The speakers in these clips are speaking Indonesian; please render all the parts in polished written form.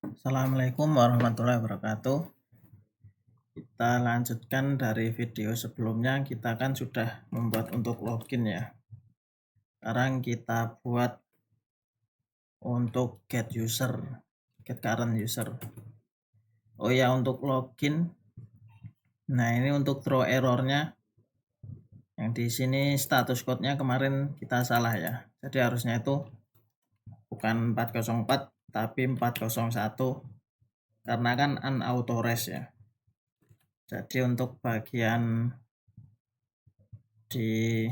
Assalamualaikum warahmatullahi wabarakatuh. Kita lanjutkan dari video sebelumnya. Kita kan sudah membuat untuk login ya. Sekarang kita buat untuk get current user. Oh ya, untuk login. Nah, ini untuk throw errornya. Yang di sini status code-nya kemarin kita salah ya. Jadi harusnya itu bukan 404 tapi 401 karena kan unauthorized ya. Jadi untuk bagian di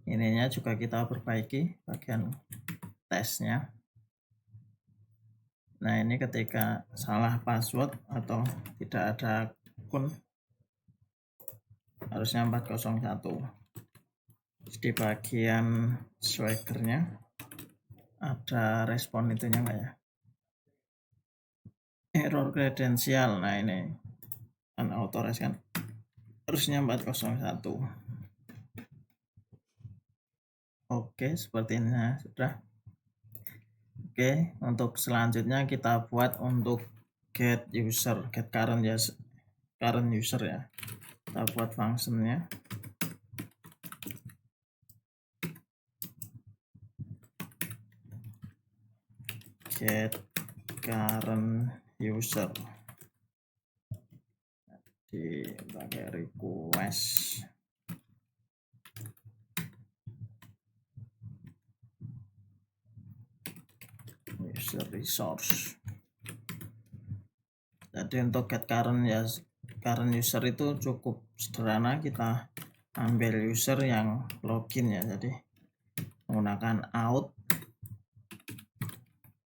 ininya juga kita perbaiki bagian tesnya. Nah, ini ketika salah password atau tidak ada akun harusnya 401. Di bagian swaggernya ada respon itunya enggak ya, error kredensial. Nah, ini unauthorized kan harusnya 401. Oke, seperti ini sudah. Oke, untuk selanjutnya kita buat untuk get current user ya. Kita buat functionnya get current user pakai request user resource. Jadi untuk get current user itu cukup sederhana, kita ambil user yang login ya, jadi menggunakan out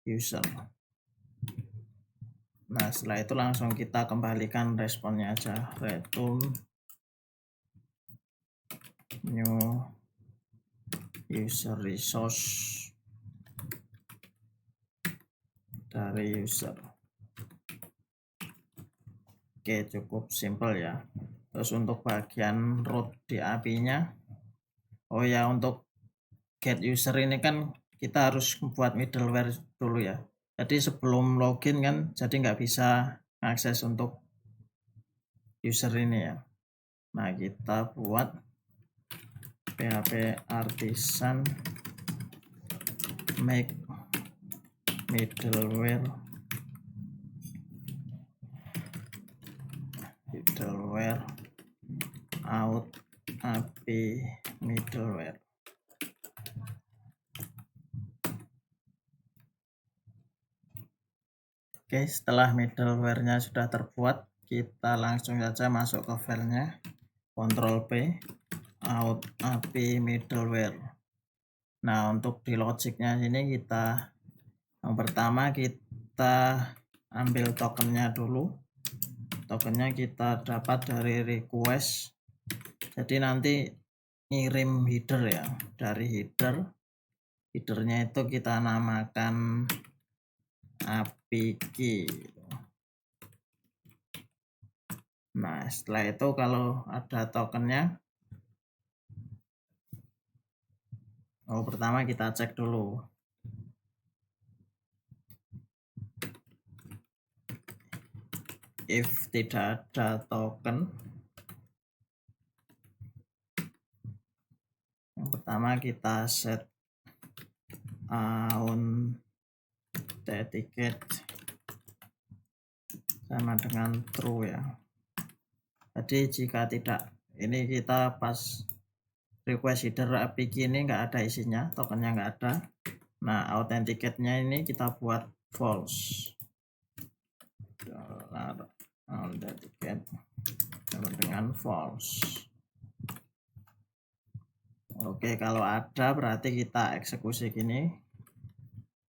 user. Nah, setelah itu langsung kita kembalikan responnya aja, return new user resource dari user. Oke, cukup simple ya. Terus untuk bagian root di API-nya, oh ya, untuk get user ini kan kita harus buat middleware dulu ya. Jadi sebelum login kan jadi nggak bisa akses untuk user ini ya. Nah, kita buat PHP artisan make middleware out API middleware. Oke, setelah middleware-nya sudah terbuat, kita langsung saja masuk ke filenya, Ctrl P, out API middleware. Nah, untuk di logiknya sini kita yang pertama kita ambil tokennya dulu. Tokennya kita dapat dari request. Jadi nanti ngirim header ya, dari headernya itu kita namakan API key. Nah, setelah itu kalau ada tokennya, pertama kita cek dulu. If tidak ada token, yang pertama kita set authenticated sama dengan true ya. Jadi jika tidak, ini kita pas request header API key ini nggak ada isinya, tokennya nggak ada. Nah, authenticate-nya ini kita buat false. Authenticate sama dengan false. Oke, kalau ada berarti kita eksekusi gini.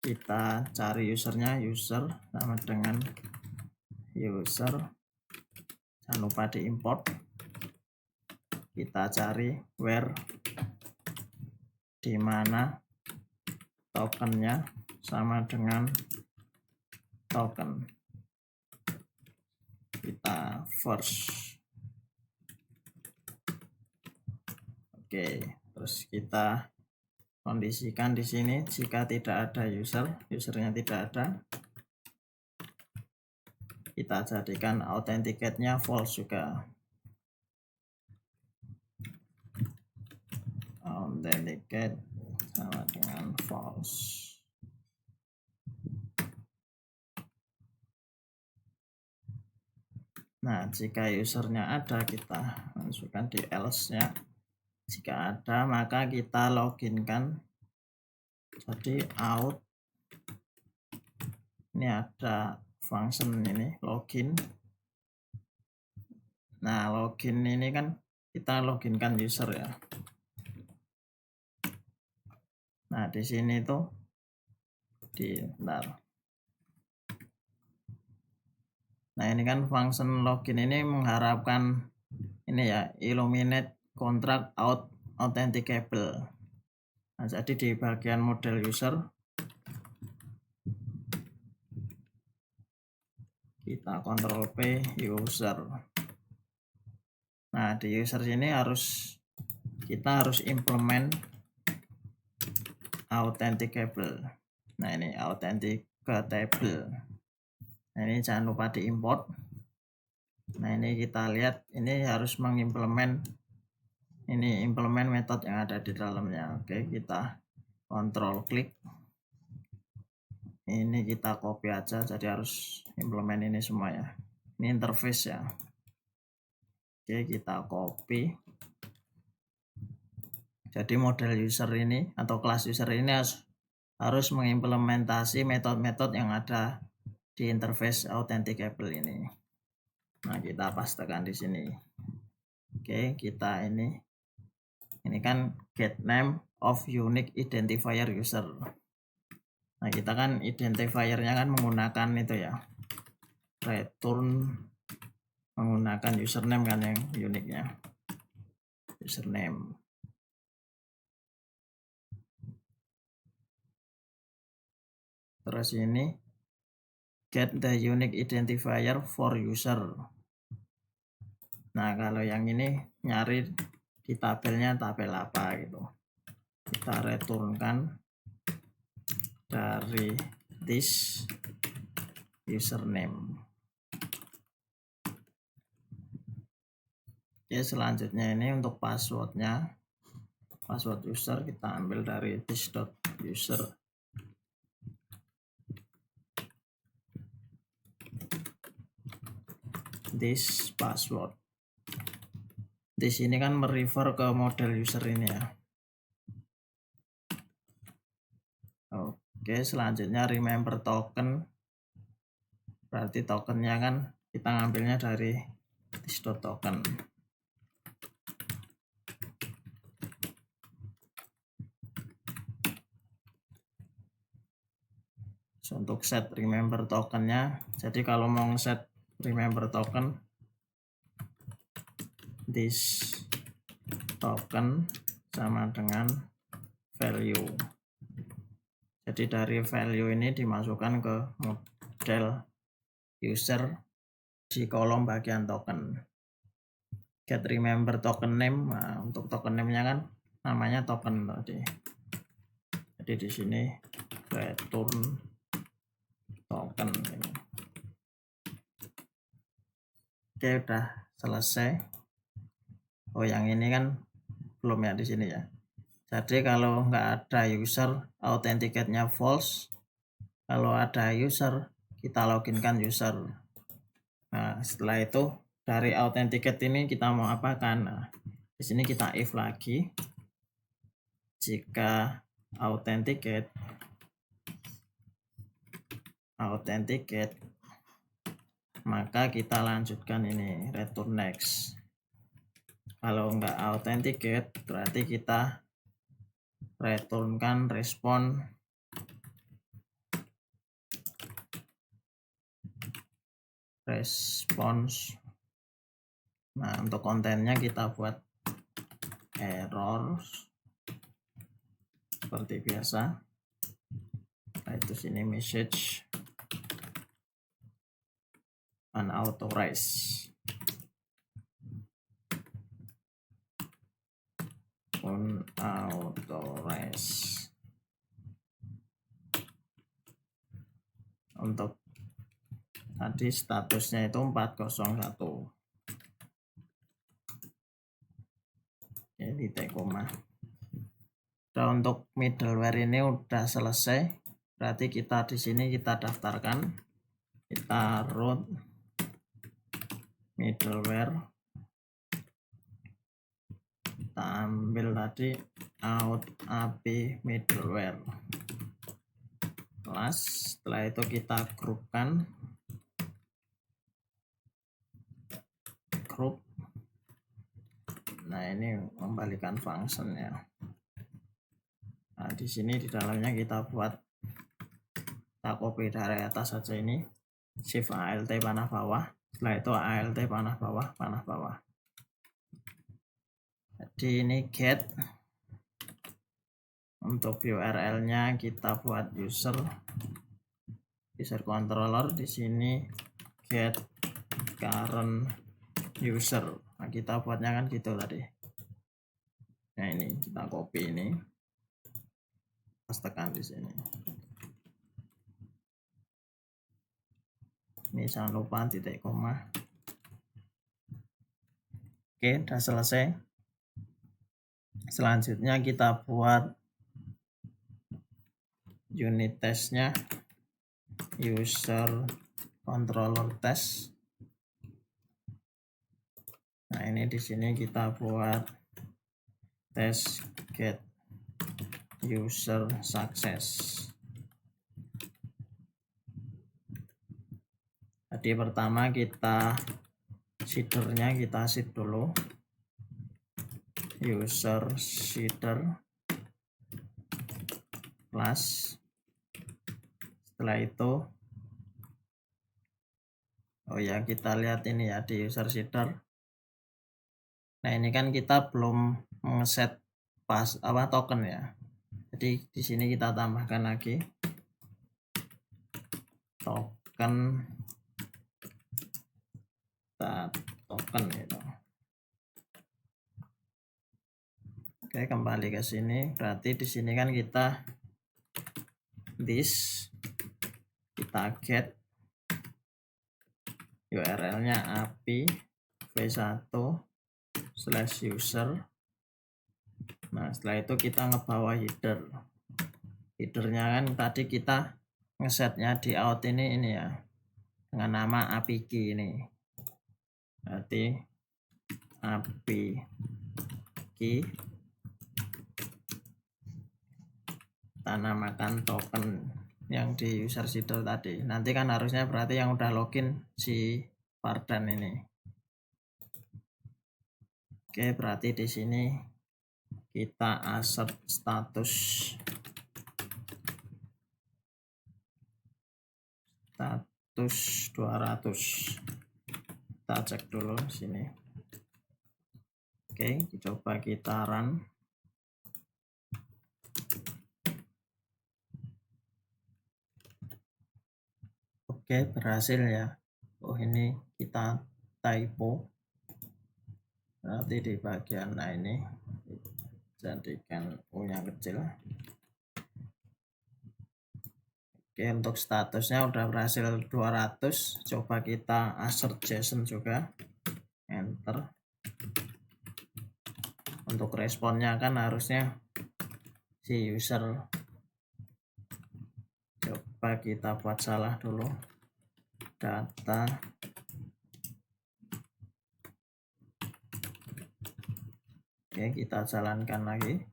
Kita cari usernya, user sama dengan user. Jangan lupa diimport. Kita cari where di mana tokennya sama dengan token. Kita first. Oke, terus kita kondisikan di sini jika tidak ada usernya tidak ada, kita jadikan authenticate-nya false juga. Authenticate sama dengan false. Nah, jika usernya ada, kita masukkan di else-nya. Jika ada, maka kita loginkan. Jadi out, ini ada function ini login. Nah, login ini kan kita loginkan user ya. Nah, di sini tuh bentar. Nah, ini kan function login ini mengharapkan ini ya, illuminate contract authenticable. Nah, jadi di bagian model user kita Ctrl P user. Nah, di user ini kita harus implement authenticable. Nah, ini authenticable. Nah, ini jangan lupa diimport. Nah, ini kita lihat ini harus mengimplement implement metode yang ada di dalamnya. Oke, kita kontrol klik. Ini kita copy aja, jadi harus implement ini semua ya. Ini interface ya. Oke, kita copy. Jadi model user ini atau kelas user ini harus mengimplementasi metode-metode yang ada di interface authenticable ini. Nah, kita pastekan di sini. Oke, kita ini kan get name of unique identifier user. Nah, kita kan identifiernya kan menggunakan itu ya, return menggunakan username kan yang uniknya, username. Terus ini get the unique identifier for user. Nah, kalau yang ini nyari di tabelnya tabel apa gitu, kita returnkan dari this username. Oke, selanjutnya ini untuk passwordnya, password user kita ambil dari this.user. This password. Di sini kan merefer ke model user ini ya. Oke, selanjutnya remember token. Berarti tokennya kan kita ngambilnya dari this.token. So, untuk set remember tokennya, jadi kalau mau set remember token, this token sama dengan value. Jadi dari value ini dimasukkan ke model user di kolom bagian token. Get remember token name. Nah, untuk token name-nya kan namanya token tadi. Jadi di sini return token ini. Oke, udah selesai. Oh, yang ini kan belum ya di sini ya. Jadi kalau nggak ada user, authenticate-nya false. Kalau ada user, kita loginkan user. Nah, setelah itu dari authenticate ini kita mau apakan? Nah, di sini kita if lagi. Jika authenticate maka kita lanjutkan ini return next. Kalau nggak authenticate berarti kita returnkan response Nah, untuk kontennya kita buat error seperti biasa. Nah, itu sini message unauthorized. Untuk tadi statusnya itu 401. Oke, titik koma. Nah, untuk middleware ini udah selesai. Berarti kita di sini kita daftarkan, kita root middleware, kita ambil tadi out API middleware kelas. Setelah itu kita grupkan, group. Nah, ini kembalikan function ya. Nah, di sini di dalamnya kita buat, kita copy dari atas saja ini, shift alt panah bawah, setelah itu alt panah bawah. Jadi ini get, untuk URL nya kita buat user controller, di sini get current user. Nah, kita buatnya kan gitu tadi. Nah, ini kita copy ini, pastekan di sini. Ini jangan lupa titik koma. Oke, udah selesai. Selanjutnya kita buat unit testnya, user controller test. Nah, ini di sini kita buat test get user success. Jadi pertama kita seedernya kita seed dulu, user seeder class. Setelah itu kita lihat ini ya di user seeder. Nah, ini kan kita belum ngeset token ya. Jadi di sini kita tambahkan lagi token gitu. Oke, kembali ke sini. Berarti di sini kan kita kita get URL-nya API v1/user. Nah, setelah itu kita ngebawa header. Headernya kan tadi kita ngesetnya di out ini ya, dengan nama API key ini. Berarti API key kita namakan token yang di user seeder tadi. Nanti kan harusnya berarti yang udah login si Fardan ini. Oke, berarti di sini kita assert status 200. Kita cek dulu sini. Oke, coba kita run. Oke, berhasil ya. Oh, ini kita typo. Nanti di bagian ini jadikan U-nya kecil. Oke, untuk statusnya udah berhasil 200. Coba kita assert JSON juga. Enter. Untuk responnya kan harusnya si user. Coba kita buat salah dulu. Data. Oke, kita jalankan lagi.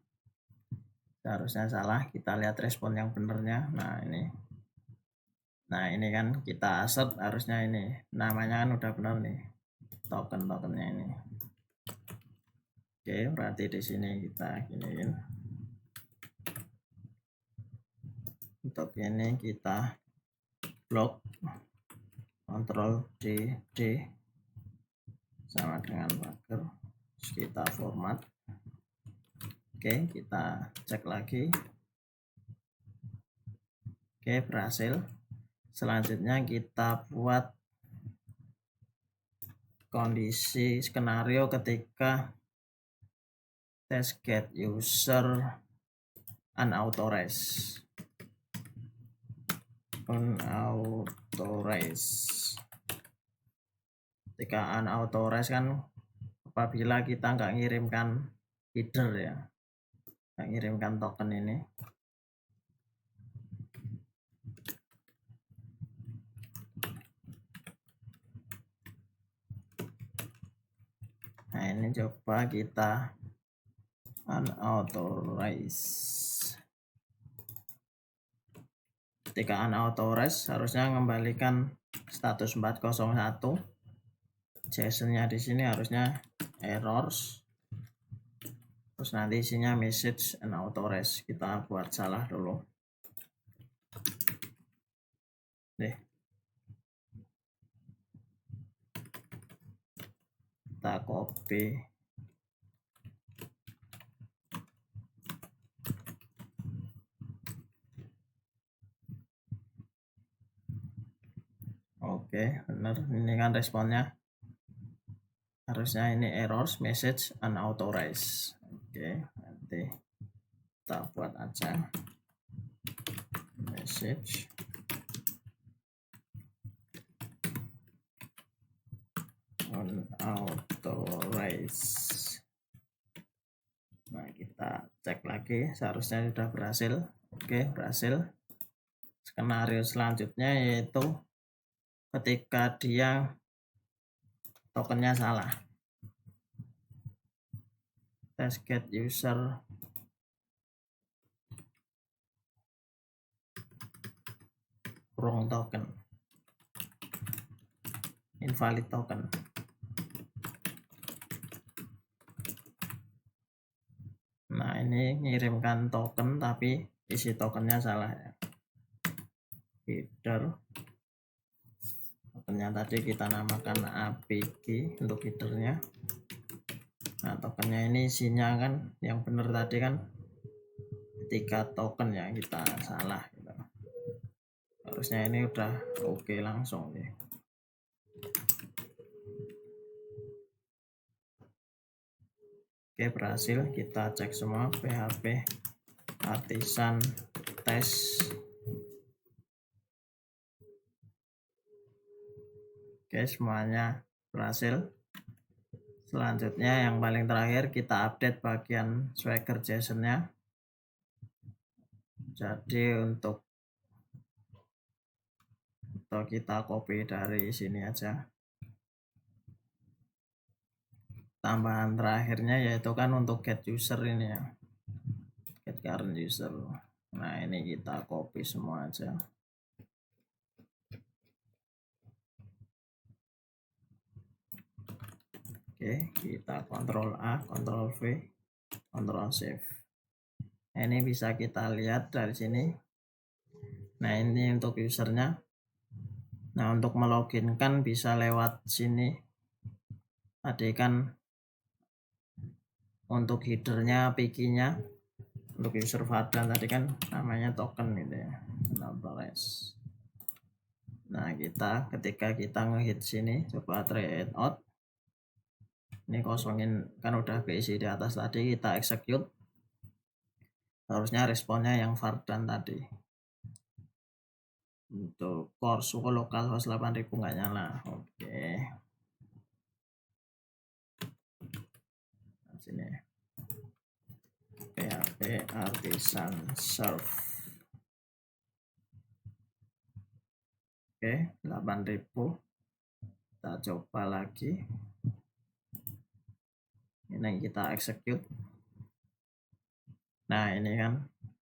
Harusnya salah. Kita lihat respon yang benernya. Nah, ini kan kita assert, harusnya ini namanya kan udah benar nih, tokennya ini. Oke, berarti di sini kita giniin. Untuk ini kita blok, Ctrl D sama dengan pagar. Kita format. Oke, kita cek lagi. Oke, berhasil. Selanjutnya kita buat kondisi skenario ketika test get user unauthorized. ketika unauthorized kan apabila kita nggak ngirimkan header ya, nggak ngirimkan token ini. Nah ini coba kita unauthorized. Ketika unauthorized harusnya mengembalikan status 401. JSON-nya di sini harusnya errors. Terus nanti isinya message unauthorized. Kita buat salah dulu. Nih. Kita copy. Oke, benar. Ini kan responnya. Harusnya ini errors message unauthorized. Oke, nanti kita buat aja message unauthorized. Nah, kita cek lagi, seharusnya sudah berhasil. Oke, berhasil. Skenario selanjutnya yaitu ketika dia tokennya salah. Test get user wrong token, invalid token. Nah ini ngirimkan token tapi isi tokennya salah ya. Header tokennya tadi kita namakan APG untuk headernya. Nah tokennya ini isinya kan yang benar tadi kan ketika token ya, kita salah gitu. Harusnya ini udah oke langsung nih. Oke, berhasil. Kita cek semua PHP artisan test. Oke, semuanya berhasil. Selanjutnya yang paling terakhir kita update bagian Swagger JSON-nya. Jadi untuk kita copy dari sini aja. Tambahan terakhirnya yaitu kan untuk get user ini ya, get current user. Nah ini kita copy semua aja. Oke, kita Ctrl A, Ctrl V, Ctrl Save. Nah, ini bisa kita lihat dari sini. Nah ini untuk usernya. Nah untuk melogin kan bisa lewat sini. Tadi kan untuk headernya, PG-nya, untuk user Fardan tadi kan namanya token gitu ya. Nah kita ketika kita ngehit sini, coba try it out. Ini kosongin kan udah keisi di atas tadi, kita execute. Harusnya responnya yang Fardan tadi. Untuk core suku lokal host 8000 nggak nyala. Oke. Nah, sini PHP artisan serve. Oke, 8000. Kita coba lagi. Ini kita execute. Nah ini kan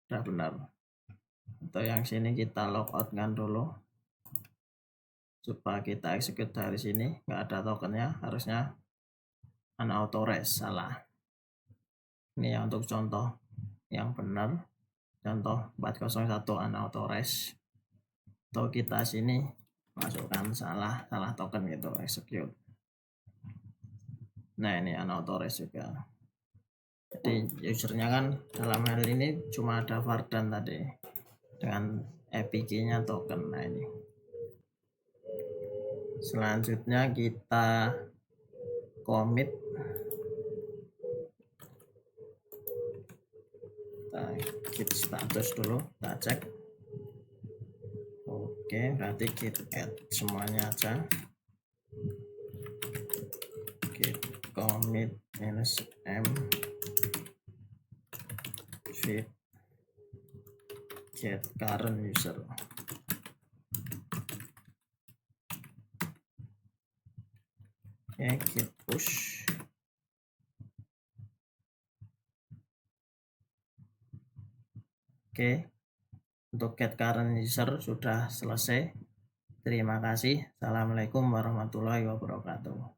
udah benar. Atau yang sini kita logout kan dulu. Coba kita execute dari sini, nggak ada tokennya, harusnya unauthorized, salah. Ini yang untuk contoh yang benar, contoh 401 unauthorized. Atau kita sini masukkan salah token gitu, execute. Nah ini unauthorized juga. Jadi usernya kan dalam hal ini cuma ada Fardan tadi dengan APG-nya token. Nah ini. Selanjutnya kita commit. Kita git status dulu, kita cek. Oke, berarti git add semuanya aja. commit -m feed get current user. Oke, git push. Oke, untuk get current user sudah selesai. Terima kasih. Assalamualaikum warahmatullahi wabarakatuh.